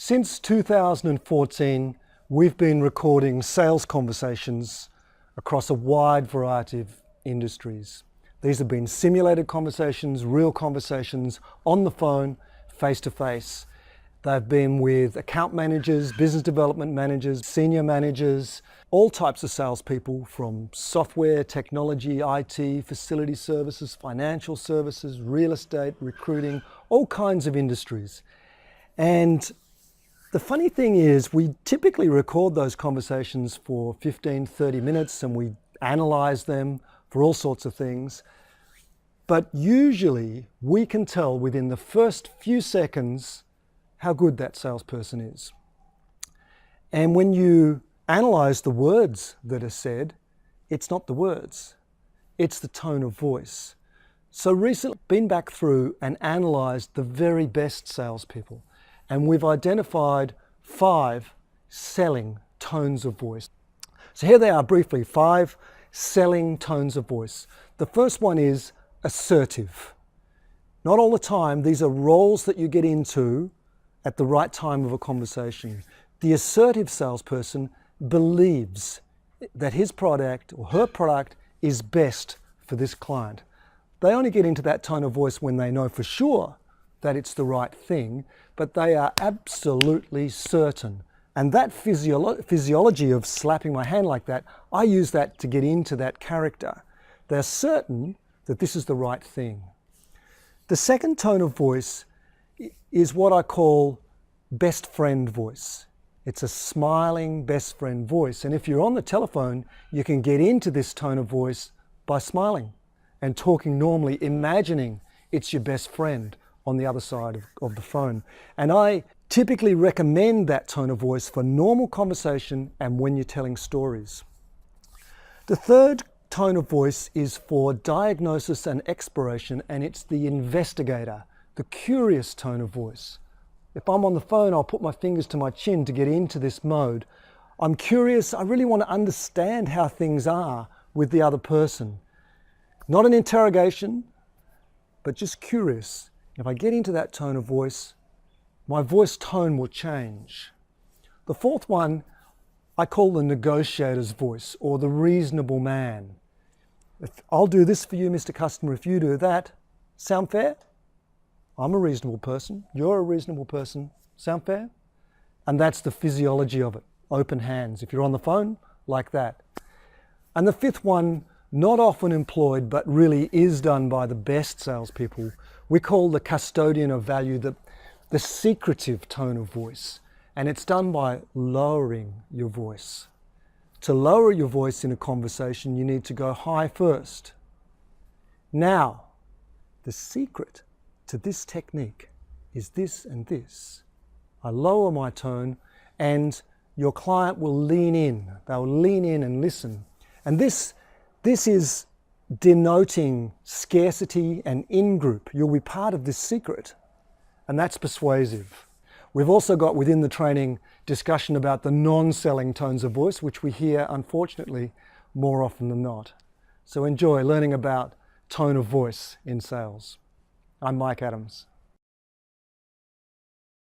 Since 2014, we've been recording sales conversations across a wide variety of industries. These have been simulated conversations, real conversations, on the phone, face-to-face. They've been with account managers, business development managers, senior managers, all types of salespeople from software, technology, IT, facility services, financial services, real estate, recruiting, all kinds of industries. And the funny thing is, we typically record those conversations for 15, 30 minutes and we analyze them for all sorts of things. But usually we can tell within the first few seconds how good that salesperson is. And when you analyze the words that are said, it's not the words, it's the tone of voice. So recently, I've been back through and analyzed the very best salespeople. And we've identified 5 selling tones of voice. So here they are briefly, 5 selling tones of voice. The first one is assertive. Not all the time, these are roles that you get into at the right time of a conversation. The assertive salesperson believes that his product or her product is best for this client. They only get into that tone of voice when they know for sure that it's the right thing, but they are absolutely certain. And that physiology of slapping my hand like that, I use that to get into that character. They're certain that this is the right thing. The second tone of voice is what I call best friend voice. It's a smiling best friend voice. And if you're on the telephone, you can get into this tone of voice by smiling and talking normally, imagining it's your best friend on the other side of the phone. And I typically recommend that tone of voice for normal conversation and when you're telling stories. The third tone of voice is for diagnosis and exploration, and it's the investigator, the curious tone of voice. If I'm on the phone, I'll put my fingers to my chin to get into this mode. I'm curious, I really want to understand how things are with the other person. Not an interrogation, but just curious. If I get into that tone of voice, my voice tone will change. The fourth one, I call the negotiator's voice, or the reasonable man. I'll do this for you, Mr. Customer, if you do that. Sound fair? I'm a reasonable person. You're a reasonable person. Sound fair? And that's the physiology of it. Open hands. If you're on the phone, like that. And the fifth one, not often employed, but really is done by the best salespeople, we call the custodian of value, the secretive tone of voice. And it's done by lowering your voice. To lower your voice in a conversation, you need to go high first. Now, the secret to this technique is this and this. I lower my tone and your client will lean in. They'll lean in and listen. And this is denoting scarcity and in-group. You'll be part of this secret, and that's persuasive. We've also got within the training discussion about the non-selling tones of voice, which we hear, unfortunately, more often than not. So enjoy learning about tone of voice in sales. I'm Mike Adams.